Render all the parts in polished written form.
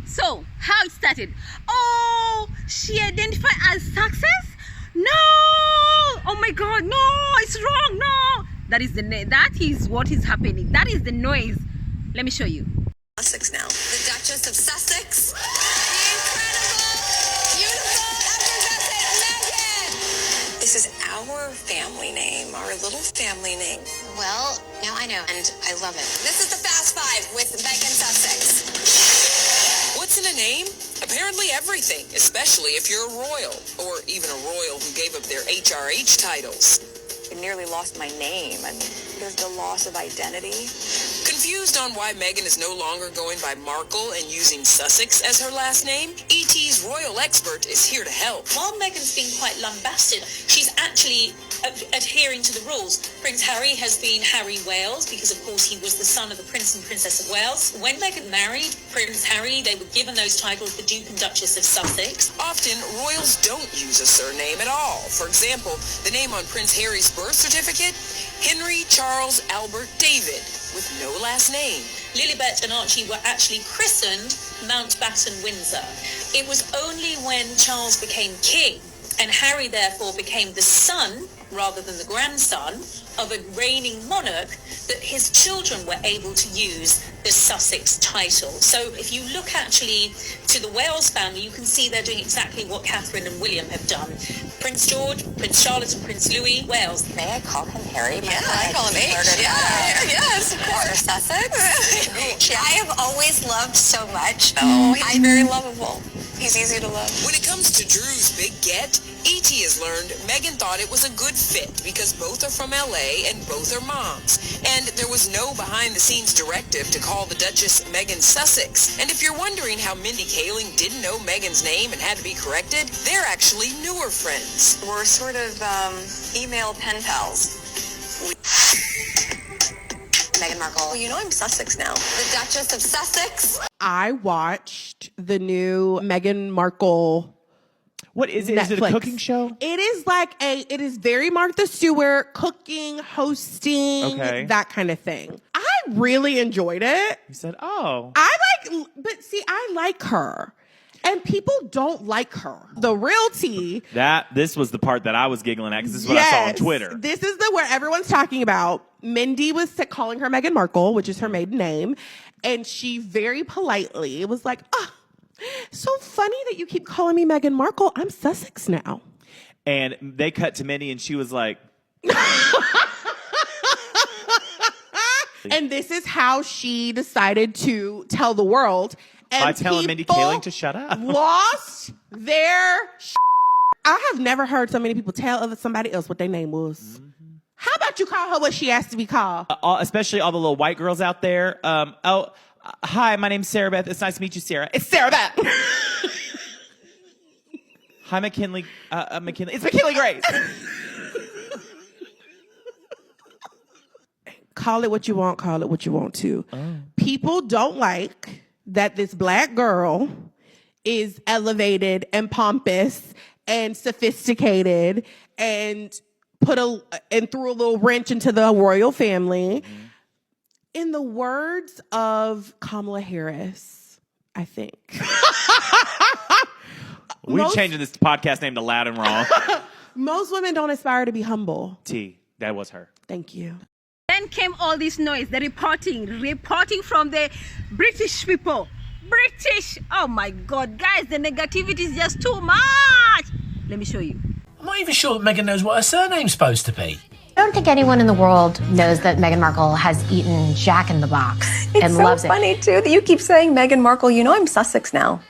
So, how it started? Oh, she identified as Success? No! Oh my God, no! It's wrong, no! That is what is happening. That is the noise. Let me show you. Sussex now. The Duchess of Sussex. The incredible, beautiful, effervescent Meghan. This is our family name, our little family name. Well, now I know, and I love it. This is the Fast Five with Meghan Sussex. What's in a name? Apparently everything, especially if you're a royal, or even a royal who gave up their HRH titles. I nearly lost my name. I mean, there's the loss of identity. Confused on why Meghan is no longer going by Markle and using Sussex as her last name? ET's royal expert is here to help. While Meghan's been quite lambasted, she's actually adhering to the rules. Prince Harry has been Harry Wales because, of course, he was the son of the Prince and Princess of Wales. When Meghan married Prince Harry, they were given those titles, the Duke and Duchess of Sussex. Often, royals don't use a surname at all. For example, the name on Prince Harry's birth certificate, Henry Charles Albert David, with no last name. Lilibet and Archie were actually christened Mountbatten Windsor. It was only when Charles became king and Harry therefore became the son rather than the grandson of a reigning monarch that his children were able to use the Sussex title. So if you look actually to the Wales family, you can see they're doing exactly what Catherine and William have done. Prince George, Prince Charlotte and Prince Louis, Wales. May I call him Harry? Yeah, I call him H. Yes, of course. Sussex? I have always loved so much. Oh, he's very lovable. He's easy to love. When it comes to Drew's big get, E.T. has learned Meghan thought it was a good fit because both are from L.A. and both are moms. And there was no behind-the-scenes directive to call the Duchess Meghan Sussex. And if you're wondering how Mindy Kaling didn't know Meghan's name and had to be corrected, they're actually newer friends. We're sort of email pen pals. Meghan Markle. Well, you know I'm Sussex now. The Duchess of Sussex. I watched the new Meghan Markle. What is it? Netflix. Is it a cooking show? It is it is very Martha Stewart, cooking, hosting, that kind of thing. I really enjoyed it. You said, oh. But see, I like her. And people don't like her. The real tea. This was the part that I was giggling at because this is what I saw on Twitter. This is where everyone's talking about. Mindy was calling her Meghan Markle, which is her maiden name. And she very politely was like, so funny that you keep calling me Meghan Markle. I'm Sussex now. And they cut to Mindy and she was like. And this is how she decided to tell the world. And by telling Mindy Kaling to shut up. Lost their I have never heard so many people tell somebody else what their name was. Mm-hmm. How about you call her what she asked to be called? Especially all the little white girls out there. Hi, my name's Sarah Beth. It's nice to meet you, Sarah. It's Sarah Beth. Hi, McKinley. McKinley. It's McKinley Grace. Call it what you want. Call it what you want to. Oh. People don't like that this black girl is elevated and pompous and sophisticated and threw a little wrench into the royal family. Mm-hmm. In the words of Kamala Harris, I think. We're changing this podcast name to Loud and Wrong. Most women don't aspire to be humble. That was her. Thank you. Then came all this noise, the reporting from the British people. British! Oh my God, guys, the negativity is just too much. Let me show you. I'm not even sure that Meghan knows what her surname's supposed to be. I don't think anyone in the world knows that Meghan Markle has eaten Jack in the Box and loves it. It's so funny, too, that you keep saying Meghan Markle. You know I'm Sussex now.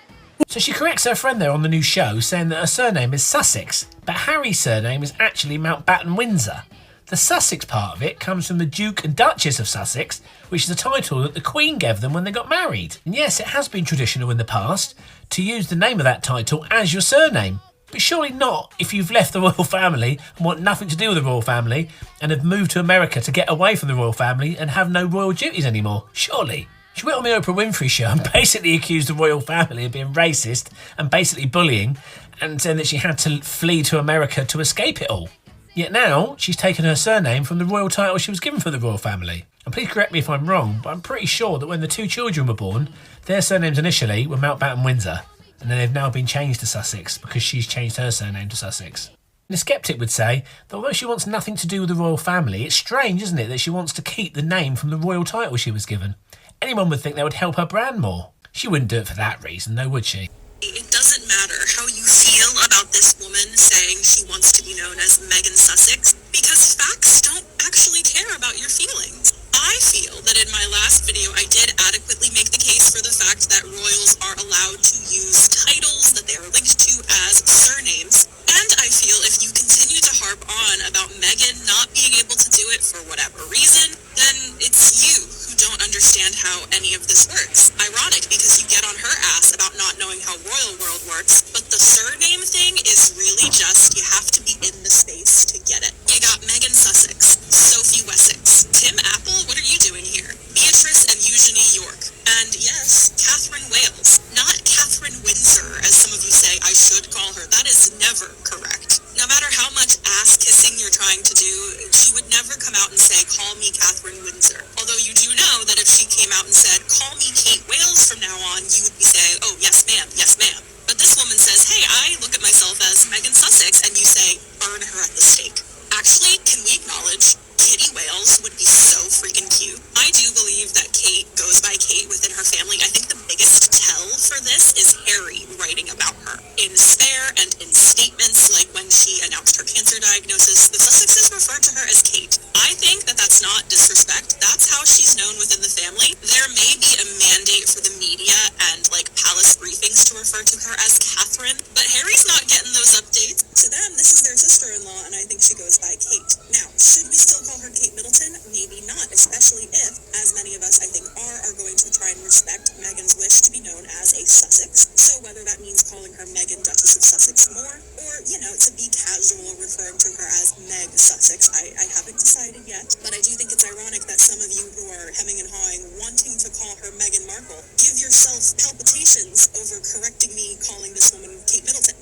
So she corrects her friend there on the new show, saying that her surname is Sussex, but Harry's surname is actually Mountbatten Windsor. The Sussex part of it comes from the Duke and Duchess of Sussex, which is a title that the Queen gave them when they got married. And yes, it has been traditional in the past to use the name of that title as your surname. But surely not if you've left the royal family and want nothing to do with the royal family and have moved to America to get away from the royal family and have no royal duties anymore. Surely. She went on the Oprah Winfrey show and basically accused the royal family of being racist and basically bullying and saying that she had to flee to America to escape it all. Yet now, she's taken her surname from the royal title she was given for the royal family. And please correct me if I'm wrong, but I'm pretty sure that when the two children were born, their surnames initially were Mountbatten-Windsor, and then they've now been changed to Sussex because she's changed her surname to Sussex. And a sceptic would say that although she wants nothing to do with the royal family, it's strange, isn't it, that she wants to keep the name from the royal title she was given. Anyone would think that would help her brand more. She wouldn't do it for that reason, though, would she? It doesn't matter how you feel about this woman saying she wants to be known as Meghan Sussex, because facts don't actually care about your feelings. I feel that in my last video I did adequately make the case for the fact that royals are allowed to use titles that they are linked to as surnames, and I feel if you continue to harp on about Meghan not being able to do it for whatever reason, then it's you who don't understand how any of this works. Ironic, because you get on her ass about not knowing how royal world works, but the surname thing is really just, you have to be in the space to get it. You got Meghan Sussex, Sophie Wessex, Tim Apple, what are you doing here? Beatrice and Eugenie York, and yes, Catherine Wales, not Catherine Windsor, as some of you say I should call her. That is never correct. No matter how much ass kissing you're trying to do, she would never come out and say, call me Catherine Windsor. Although you do know that if she came out and said, call me Kate Wales from now on, you would be saying, oh, yes ma'am, yes ma'am. But this woman says, hey, I look at myself as Meghan Sussex, and you say, burn her at the stake. Actually, can we acknowledge Kitty Wales would be so freaking cute? I do believe that Kate goes by Kate within her family. I think the biggest tell for this is Harry writing about her. In Spare and in statements like when she announced her cancer diagnosis, the Sussexes referred to her as Kate. I think that that's not disrespect. That's how she's known within the family. There may be a mandate for the media and like palace briefings to refer to her as Catherine, but Harry's not getting those updates. To them, this is their sister-in-law, and I think she goes by Kate. Now, should we still call her Kate Middleton? Maybe not, especially if, as many of us I think are going to try and respect Meghan's wish to be known as a Sussex. So whether that means calling her Meghan Duchess of Sussex more, or, you know, to be casual referring to her as Meg Sussex, I haven't decided yet. But I do think it's ironic that some of you who are hemming and hawing, wanting to call her Meghan Markle, give yourself palpitations over correcting me calling this woman Kate Middleton.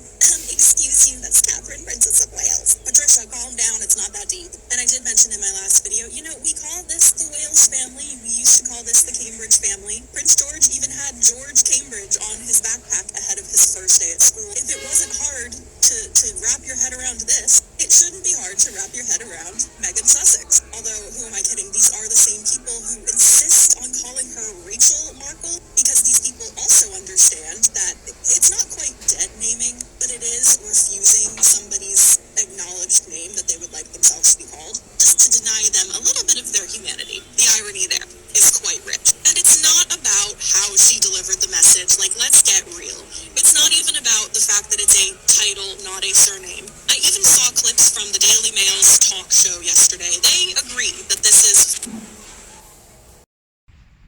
Excuse you, that's Catherine, Princess of Wales. Patricia, calm down, it's not that deep. And I did mention in my last video, you know, we call this the Wales family. We used to call this the Cambridge family. Prince George even had George Cambridge on his backpack ahead of his first day at school. If it wasn't hard to wrap your head around this, it shouldn't be hard to wrap your head around Meghan Sussex. Although, who am I kidding? These are the same people who insist on calling her Rachel Markle, because these people also understand that it's not quite dead naming, but it is refusing somebody's acknowledged name that they would like themselves to be called, just to deny them a little bit of their humanity. The irony there is quite rich. And it's not about how she delivered the message. Like, let's get real. It's not even about the fact that it's a title, not a surname. I even saw clips from the Daily Mail's talk show yesterday. They agree that this is...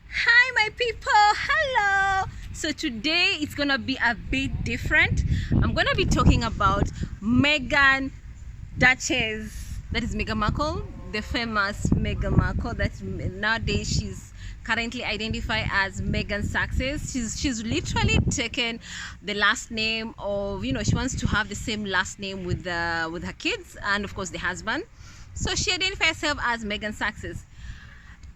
Hi my people, hello. So today it's gonna be a bit different. I'm gonna be talking about Meghan Duchess, that is Meghan Markle, the famous Meghan Markle that nowadays she's currently identified as Meghan Sussex. She's literally taken the last name of, you know, she wants to have the same last name with her kids and of course the husband. So she identifies herself as Meghan Sussex.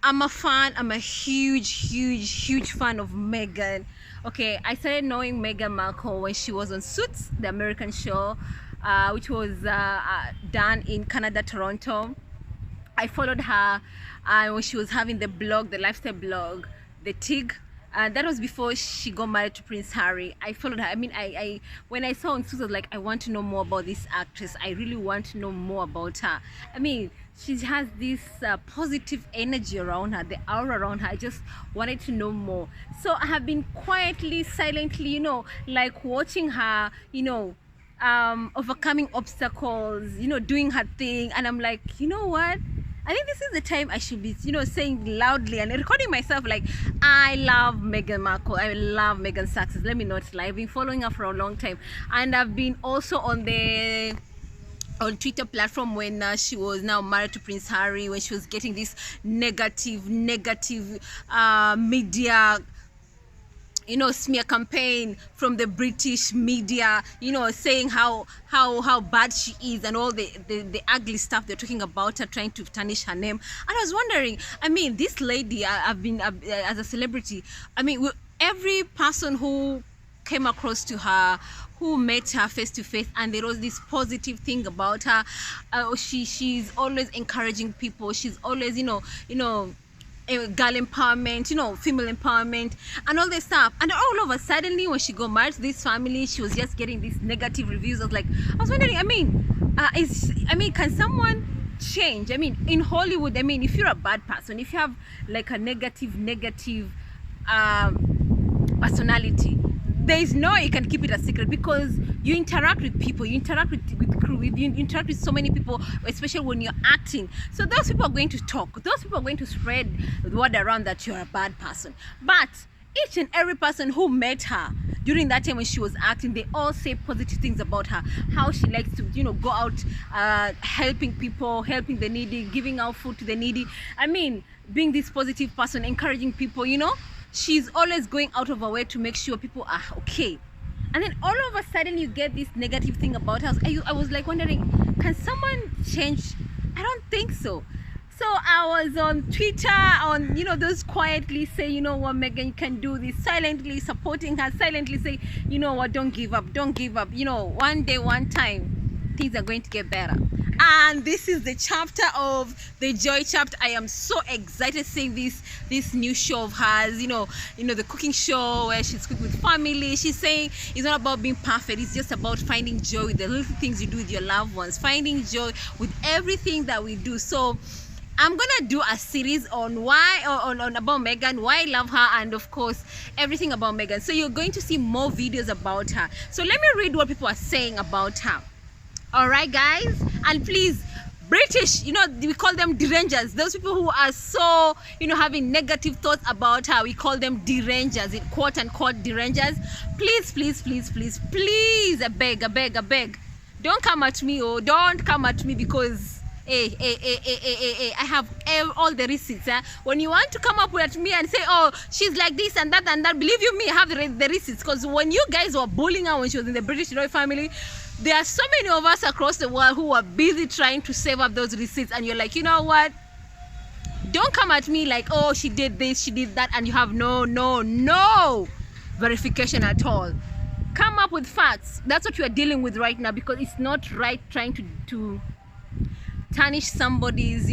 I'm a fan. I'm a huge fan of Meghan. Okay, I started knowing Meghan Markle when she was on Suits, the American show, which was done in Canada, Toronto. I followed her when she was having the blog, the lifestyle blog, the TIG. That was before she got married to Prince Harry. I followed her. I mean, I when I saw on Suits, I was like, I want to know more about this actress. I really want to know more about her. I mean, she has this positive energy around her, the aura around her. I just wanted to know more. So I have been quietly, silently, you know, like watching her, you know, overcoming obstacles, you know, doing her thing. And I'm like, you know what? I think this is the time I should be, you know, saying loudly and recording myself like, I love Meghan Markle. I love Meghan Sussex. Let me not lie. I've been following her for a long time. And I've been also on Twitter platform when she was now married to Prince Harry, when she was getting this negative media smear campaign from the British media, saying how bad she is and all the ugly stuff they're talking about her, trying to tarnish her name. And I was wondering, this lady, as a celebrity, every person who came across to her, who met her face to face, and there was this positive thing about her. She's always encouraging people. She's always, girl empowerment, female empowerment, and all this stuff. And all of a sudden, when she got married to this family, she was just getting these negative reviews. I was wondering, can someone change? In Hollywood, if you're a bad person, if you have like a negative personality, there is no way you can keep it a secret, because you interact with people, you interact with crew, you interact with so many people, especially when you're acting. So those people are going to talk, those people are going to spread the word around that you're a bad person. But each and every person who met her during that time when she was acting, they all say positive things about her, how she likes to go out helping people, helping the needy, giving out food to the needy. Being this positive person, encouraging people, she's always going out of her way to make sure people are okay. And then all of a sudden you get this negative thing about her. I was like wondering, can someone change? I don't think so. So I was on Twitter, on those quietly say, Meghan, you can do this, silently supporting her, silently say, don't give up, one day, one time, things are going to get better. And this is the chapter of the Joy chapter. I am so excited seeing this new show of hers, the cooking show where she's cooking with family. She's saying it's not about being perfect, it's just about finding joy with the little things you do with your loved ones, finding joy with everything that we do. So I'm gonna do a series on about Meghan, why I love her, and of course everything about Meghan. So you're going to see more videos about her. So let me read what people are saying about her. All right, guys, and please, British, we call them derangers. Those people who are so, having negative thoughts about her, we call them derangers, quote unquote derangers. Please, I beg. Don't come at me, don't come at me, because I have all the receipts. When you want to come up at me and say, oh, she's like this and that, believe you me, I have the receipts. Because when you guys were bullying her when she was in the British royal family, there are so many of us across the world who are busy trying to save up those receipts, and you're like, you know what? Don't come at me like, oh, she did this, she did that, and you have no verification at all. Come up with facts. That's what you are dealing with right now, because it's not right trying to tarnish somebody's,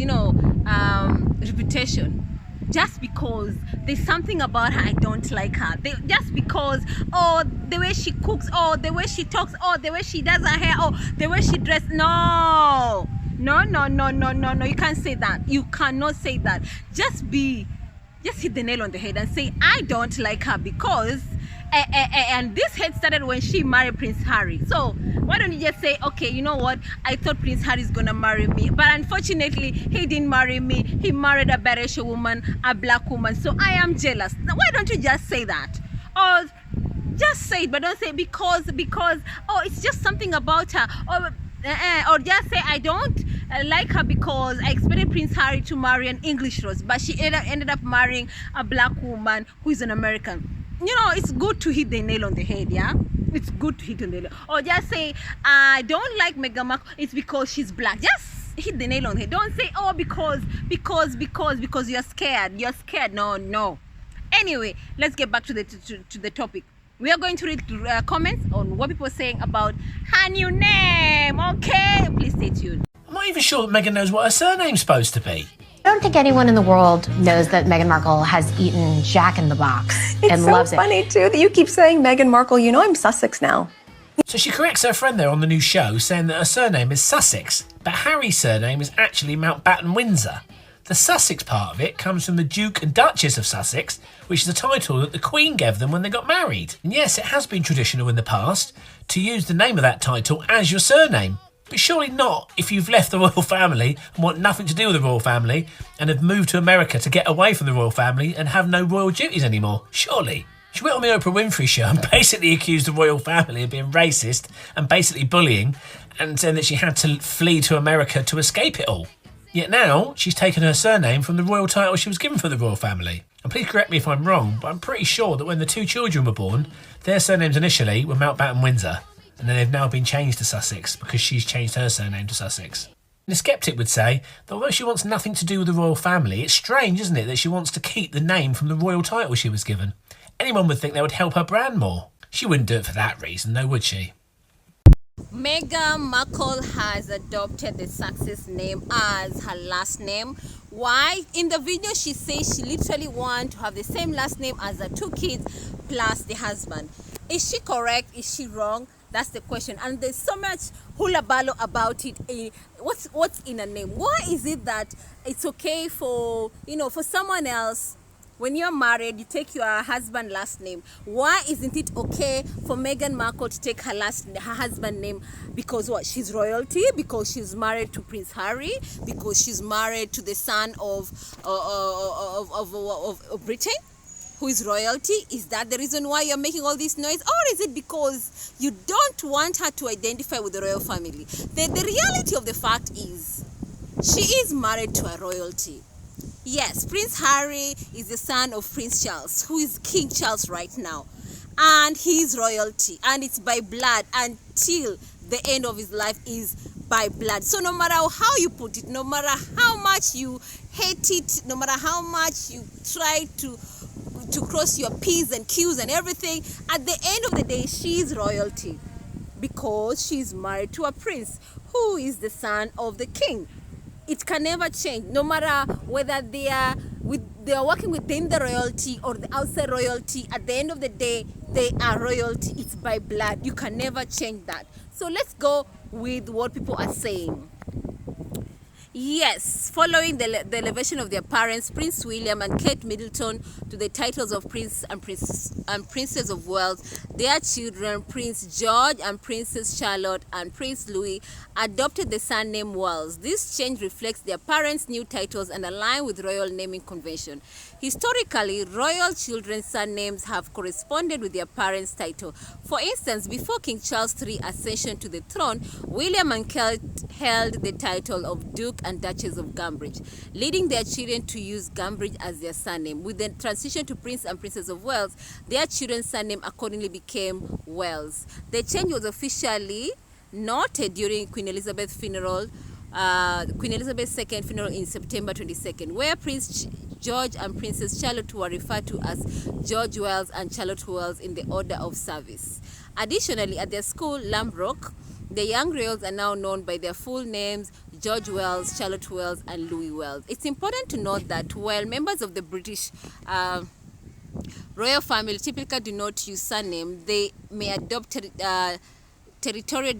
reputation. Just because there's something about her I don't like her. Just because, the way she cooks, the way she talks, the way she does her hair, the way she dresses. No. You can't say that. You cannot say that. Just hit the nail on the head and say, I don't like her because and this hate started when she married Prince Harry. So why don't you just say, okay, you know what, I thought Prince Harry is gonna marry me, but unfortunately he didn't marry me. He married a biracial woman, a black woman, so I am jealous. Now, why don't you just say that? Or just say it, but don't say because it's just something about her. Or just say, I don't like her because I expected Prince Harry to marry an English rose, but she ended up marrying a black woman who is an American. It's good to hit the nail on the head, yeah? It's good to hit on the nail. Or just say, I don't like Meghan Markle, it's because she's black. Just hit the nail on the head. Don't say, oh, because you're scared. You're scared. No. Anyway, let's get back to the topic. We are going to read comments on what people are saying about her new name. Okay, please stay tuned. I'm not even sure that Meghan knows what her surname's supposed to be. I don't think anyone in the world knows that Meghan Markle has eaten Jack in the Box and loves it. It's so funny, too, that you keep saying Meghan Markle. I'm Sussex now. So she corrects her friend there on the new show, saying that her surname is Sussex, but Harry's surname is actually Mountbatten Windsor. The Sussex part of it comes from the Duke and Duchess of Sussex, which is a title that the Queen gave them when they got married. And yes, it has been traditional in the past to use the name of that title as your surname. But surely not if you've left the royal family and want nothing to do with the royal family and have moved to America to get away from the royal family and have no royal duties anymore. Surely. She went on the Oprah Winfrey show and basically accused the royal family of being racist and basically bullying, and saying that she had to flee to America to escape it all. Yet now she's taken her surname from the royal title she was given for the royal family. And please correct me if I'm wrong, but I'm pretty sure that when the two children were born, their surnames initially were Mountbatten Windsor, and then they've now been changed to Sussex because she's changed her surname to Sussex. And a sceptic would say that although she wants nothing to do with the royal family, it's strange, isn't it, that she wants to keep the name from the royal title she was given. Anyone would think that would help her brand more. She wouldn't do it for that reason, though, would she? Meghan Markle has adopted the Sussex name as her last name. Why? In the video, she says she literally wants to have the same last name as her two kids plus the husband. Is she correct? Is she wrong? That's the question. And there's so much hullabaloo about it. What's in a name? Why is it that it's okay for, for someone else, when you're married, you take your husband's last name? Why isn't it okay for Meghan Markle to take her husband's name? Because what? She's royalty? Because she's married to Prince Harry? Because she's married to the son of Britain, who is royalty? Is that the reason why you're making all this noise? Or is it because you don't want her to identify with the royal family? The reality of the fact is, she is married to a royalty. Yes, Prince Harry is the son of Prince Charles, who is King Charles right now. And he is royalty, and it's by blood until the end of his life is by blood. So no matter how you put it, no matter how much you hate it, no matter how much you try to cross your P's and Q's and everything, at the end of the day, she's royalty because she's married to a prince who is the son of the king. It can never change, no matter whether they are working within the royalty or the outside royalty. At the end of the day, they are royalty. It's by blood. You can never change that. So let's go with what people are saying. Yes, following the elevation of their parents, Prince William and Kate Middleton, to the titles of Prince and Princess of Wales, their children, Prince George and Princess Charlotte and Prince Louis, adopted the surname Wales. This change reflects their parents' new titles and align with royal naming convention. Historically, royal children's surnames have corresponded with their parents' title. For instance, before King Charles III's ascension to the throne, William and Kate held the title of Duke and Duchess of Cambridge, leading their children to use Cambridge as their surname. With the transition to Prince and Princess of Wales, their children's surname accordingly became Wales. The change was officially noted during Queen Elizabeth's funeral, Queen Elizabeth II funeral in September 22nd, where Prince George and Princess Charlotte were referred to as George Wales and Charlotte Wales in the order of service. Additionally, at their school, Lambrook, the young royals are now known by their full names: George Wales, Charlotte Wales, and Louis Wales. It's important to note that while members of the British royal family typically do not use surname, they may adopt territorial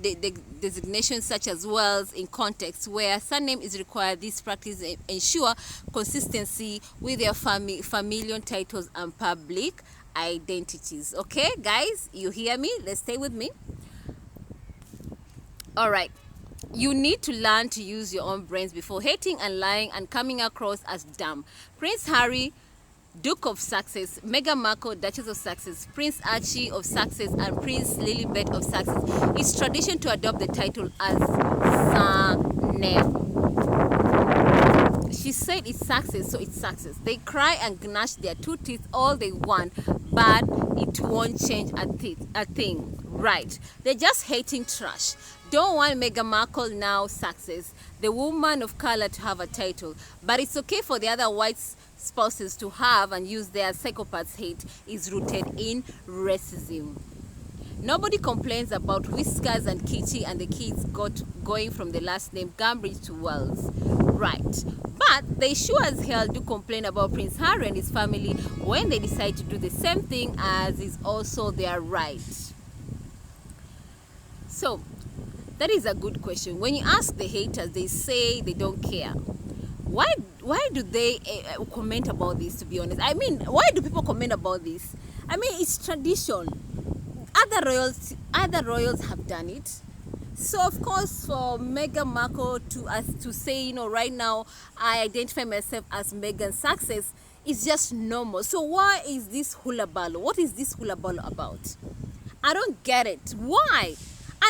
designations such as Wales in contexts where surname is required. This practice ensure consistency with their familial titles and public identities. Okay, guys, you hear me? Let's stay with me. All right. You need to learn to use your own brains before hating and lying and coming across as dumb. Prince Harry, Duke of Sussex, Meghan Markle, Duchess of Sussex, Prince Archie of Sussex, and Prince Lilibet of Sussex. It's tradition to adopt the title as surname. She said it's Sussex, so it's Sussex. They cry and gnash their two teeth all they want, but it won't change a thing. Right. They're just hating trash. Don't want Meghan Markle now Sussex, the woman of color, to have a title. But it's okay for the other white spouses to have and use their psychopaths. Hate is rooted in racism. Nobody complains about Whiskers and Kitty and the kids going from the last name Cambridge to Wales. Right. But they sure as hell do complain about Prince Harry and his family when they decide to do the same thing, as is also their right. So, that is a good question. When you ask the haters, they say they don't care. Why do they comment about this, to be honest? I mean, why do people comment about this? I mean, it's tradition. Other royals have done it. So, of course, for Meghan Markle to say, right now, I identify myself as Meghan Sussex, is just normal. So, why is this hullabaloo? What is this hullabaloo about? I don't get it. Why?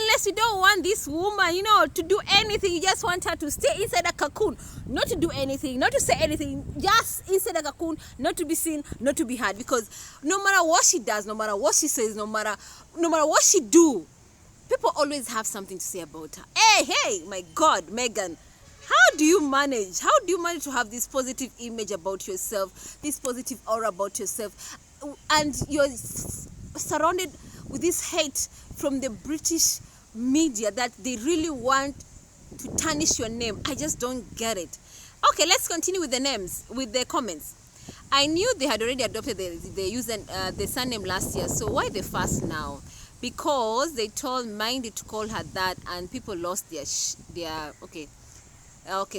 unless you don't want this woman, you know, to do anything. You just want her to stay inside a cocoon, not to do anything, not to say anything, just inside a cocoon, not to be seen, not to be heard. Because no matter what she does, no matter what she says, no matter what she do, people always have something to say about her. Hey, my God, Meghan, how do you manage? How do you manage to have this positive image about yourself, this positive aura about yourself, and you're surrounded with this hate from the British media that they really want to tarnish your name? I just don't get it. Okay, let's continue with the names, with the comments. I knew they had already adopted the surname last year, so why the fuss now? Because they told Mindy to call her that, and people lost their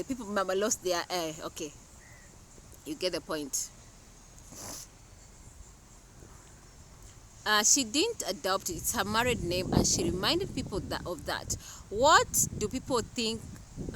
people lost their okay, you get the point. She didn't adopt it. It's her married name, and she reminded people of that. What do people think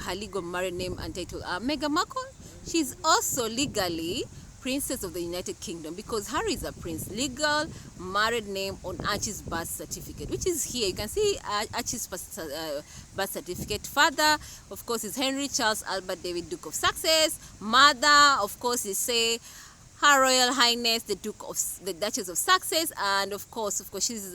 her legal married name and title are? Meghan Markle? She's also legally Princess of the United Kingdom because Harry is a prince. Legal married name on Archie's birth certificate, which is here. You can see Archie's birth certificate. Father, of course, is Henry Charles Albert David, Duke of Sussex. Mother, of course, is Her Royal Highness the Duchess of Sussex, and of course she's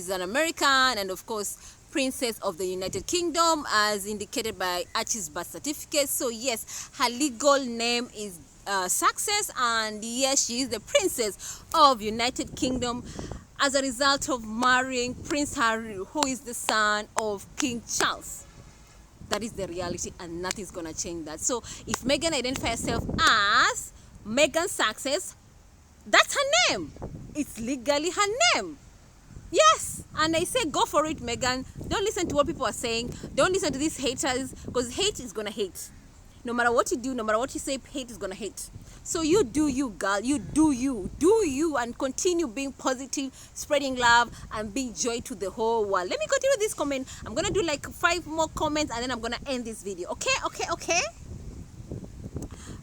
an American, and of course Princess of the United Kingdom, as indicated by Archie's birth certificate. So yes, her legal name is Sussex, and yes, she is the Princess of United Kingdom as a result of marrying Prince Harry, who is the son of King Charles. That is the reality, and nothing's gonna change that. So if Meghan identifies herself as Meghan Sussex, that's her name. It's legally her name. Yes, and I say go for it, Meghan. Don't listen to what people are saying. Don't listen to these haters, because hate is gonna hate. No matter what you do, no matter what you say, hate is gonna hate. So you do you, girl. You do you, and continue being positive, spreading love, and being joy to the whole world. Let me continue this comment. I'm gonna do like 5 more comments, and then I'm gonna end this video. Okay.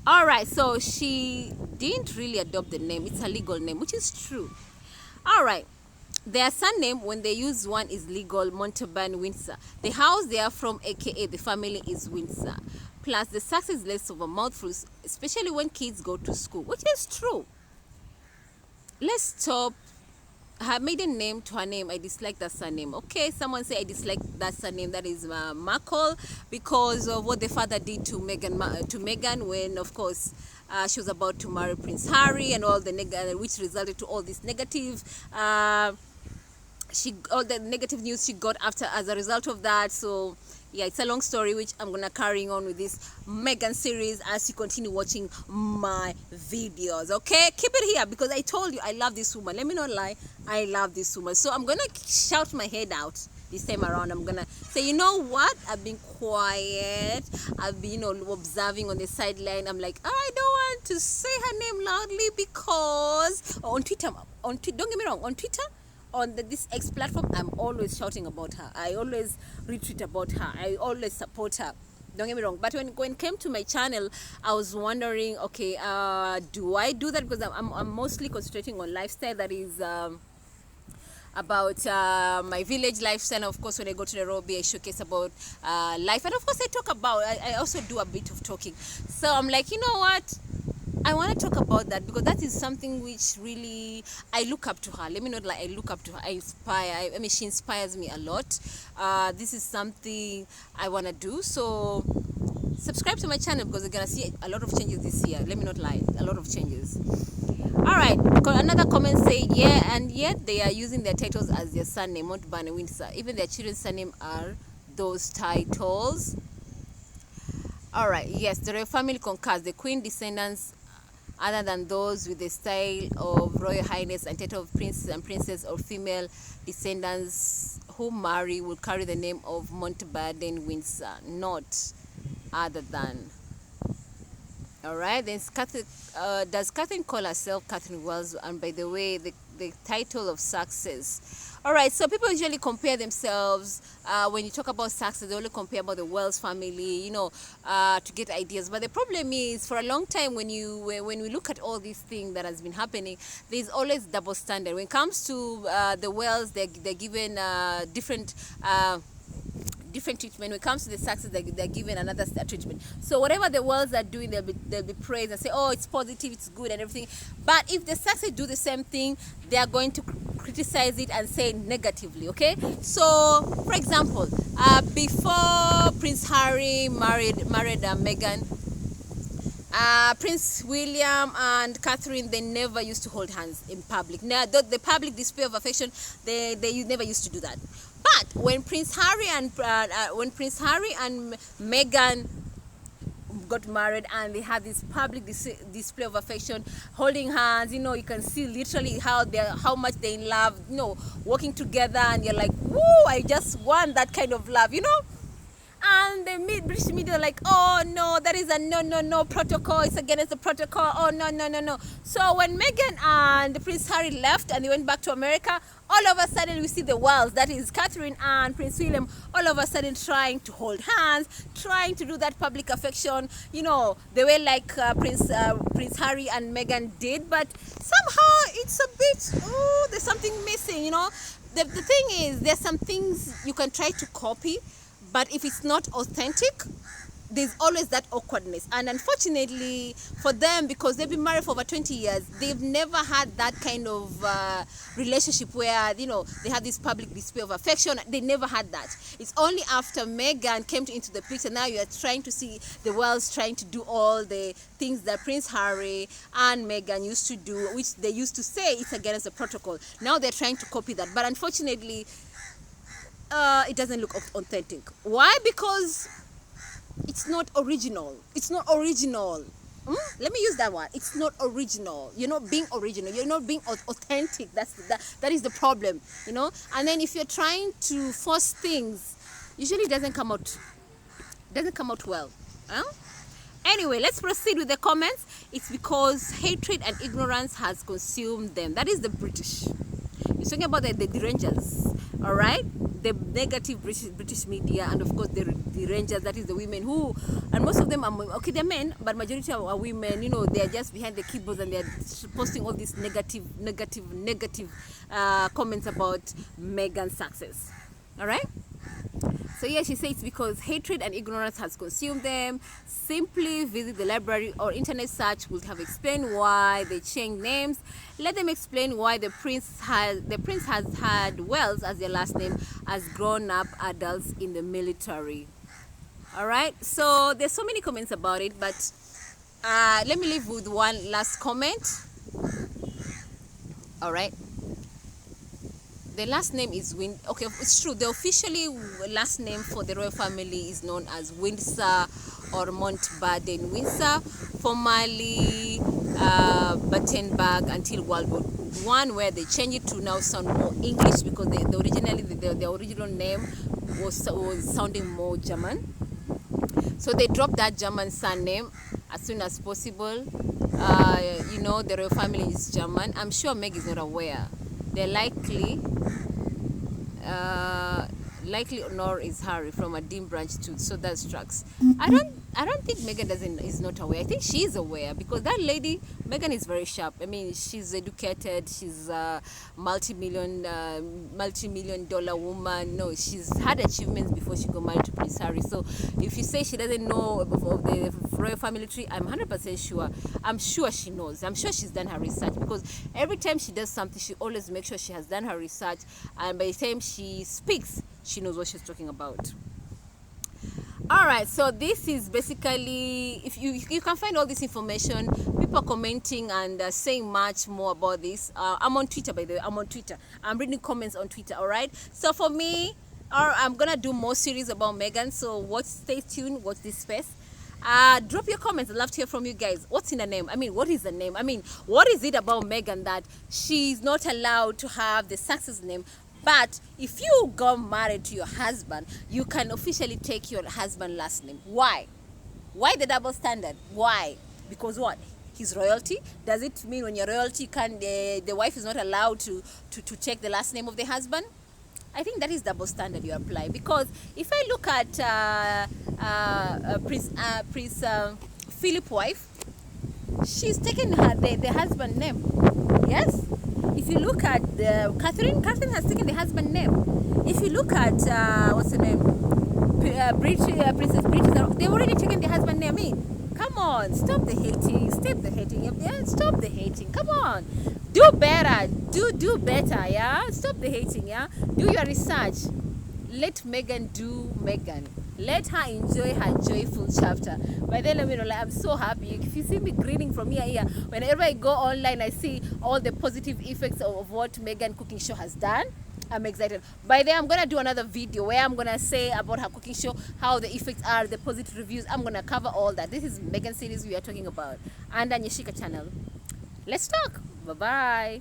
All right. So she didn't really adopt the name. It's her legal name, which is true. All right. Their surname, when they use one, is legal, Montalban Windsor. The house they are from, aka the family, is Windsor. Plus, the Sussex is less of a mouthful, especially when kids go to school, which is true. Let's stop. Her maiden name to her name, I dislike that surname. Okay, someone say I dislike that surname. That is Markle, because of what the father did to Meghan when, of course, she was about to marry Prince Harry, and all the which resulted to all this negative. All the negative news she got as a result of that. So yeah, it's a long story, which I'm gonna carry on with this Meghan series as you continue watching my videos. Okay, keep it here, because I told you I love this woman. Let me not lie, I love this woman. So I'm gonna shout my head out this time around. I'm gonna say, you know what, I've been quiet, I've been observing on the sideline. I'm like, I don't want to say her name loudly, because on Twitter, don't get me wrong, on Twitter, on this X platform, I'm always shouting about her. I always retweet about her. I always support her. Don't get me wrong. But when it came to my channel, I was wondering, okay, do I do that? Because I'm mostly concentrating on lifestyle. That is about my village lifestyle. Of course, when I go to Nairobi, I showcase about life. And of course, I also do a bit of talking. So I'm like, you know what? I want to talk about that, because that is something which really, I look up to her. Let me not lie, I look up to her. She inspires me a lot. This is something I want to do. So subscribe to my channel, because you're going to see a lot of changes this year. Let me not lie, a lot of changes. All right, another comment say, yeah, and yet they are using their titles as their surname, Montalban Windsor. Even their children's surname are those titles. All right, yes, the royal family concurs. The queen descendants, other than those with the style of Royal Highness and title of princes and princess, or female descendants who marry, will carry the name of Mountbatten Windsor, not other than. All right. Then Catherine, does Catherine call herself Catherine Wells? And by the way, the title of success. All right. So people usually compare themselves when you talk about success. They only compare about the Wells family, to get ideas. But the problem is, for a long time, when we look at all these things that has been happening, there's always double standard. When it comes to the Wells, they're given different. Different treatment. When it comes to the success, they're given another treatment. So whatever the worlds are doing, they'll be praised and say, oh, it's positive, it's good and everything. But if the success do the same thing, they are going to criticize it and say negatively. Okay, so for example, before Prince Harry married Meghan, Prince William and Catherine, they never used to hold hands in public. Now, the public display of affection, they never used to do that. But when Prince Harry and Meghan got married and they had this public display of affection, holding hands, you can see literally how much they in love, working together, and you're like, woo, I just want that kind of love, And the British media are like, oh no, that is a no protocol. It's against the protocol. Oh no. So when Meghan and Prince Harry left and they went back to America, all of a sudden we see the worlds, that is Catherine and Prince William, all of a sudden trying to hold hands, trying to do that public affection, the way like Prince Harry and Meghan did. But somehow it's a bit, there's something missing. The thing is, there's some things you can try to copy, but if it's not authentic, there's always that awkwardness. And unfortunately for them, because they've been married for over 20 years, they've never had that kind of relationship where, they have this public display of affection. They never had that. It's only after Meghan came into the picture, now you are trying to see the world's trying to do all the things that Prince Harry and Meghan used to do, which they used to say it's against the protocol. Now they're trying to copy that. But unfortunately, it doesn't look authentic. Why? Because it's not original. It's not original. Let me use that word. It's not original. You're not being original. You're not being authentic. That is the problem. And then if you're trying to force things, usually it doesn't come out well. Anyway, let's proceed with the comments. It's because hatred and ignorance has consumed them. That is the British. You're talking about the Rangers, all right? The negative British media, and of course the Rangers, that is the women who, and most of them are, okay, they're men, but majority are women. They're just behind the keyboards and they're posting all these negative comments about Meghan's success. All right. So yeah, she says because hatred and ignorance has consumed them. Simply visit the library or internet search will have explained why they changed names. Let them explain why the prince has had Wells as their last name as grown-up adults in the military. All right. So there's so many comments about it, but let me leave with one last comment. All right. The last name is okay, it's true. The officially last name for the royal family is known as Windsor or Mountbatten Windsor, formerly Battenberg until World War I, where they changed it to now sound more English because the original name was sounding more German. So they dropped that German surname as soon as possible. The royal family is German. I'm sure Meg is not aware. They're likely nor is Harry from a dim branch to so that strikes. I don't think Meghan is not aware. I think she is aware because that lady Meghan is very sharp. I mean, she's educated. She's a multi-million dollar woman. No, she's had achievements before she got married to Prince Harry. So if you say she doesn't know of the royal family tree, I'm 100% sure. I'm sure she knows. I'm sure she's done her research because every time she does something, she always makes sure she has done her research, and by the time she speaks, she knows what she's talking about. All right, so this is basically, if you can find all this information. People are commenting and saying much more about this. I'm on Twitter, by the way. I'm on Twitter. I'm reading comments on Twitter. All right, so for me, I'm gonna do more series about Meghan, so stay tuned, watch this space. Drop your comments. I'd love to hear from you guys. What's in the name? I mean, what is the name? I mean, what is it about Meghan that she's not allowed to have the success name? But if you got married to your husband, you can officially take your husband's last name. Why? Why the double standard? Why? Because what? He's royalty. Does it mean when you're royalty, the wife is not allowed to check the last name of the husband? I think that is double standard you apply. Because if I look at Prince Philip's wife, she's taken the husband name. Yes. If you look at Catherine has taken the husband name. If you look at what's her name, Princess Bridget, they've already taken the husband name. I mean, come on, stop the hating. Yeah, stop the hating. Come on, do better. Do better. Yeah, stop the hating. Yeah, do your research. Let Meghan do Meghan. Let her enjoy her joyful chapter. By then, let me know, like, I'm so happy. If you see me grinning from here, whenever I go online, I see all the positive effects of what Meghan cooking show has done. I'm excited. By then, I'm going to do another video where I'm going to say about her cooking show, how the effects are, the positive reviews. I'm going to cover all that. This is Meghan series we are talking about. And on Yashika channel. Let's talk. Bye-bye.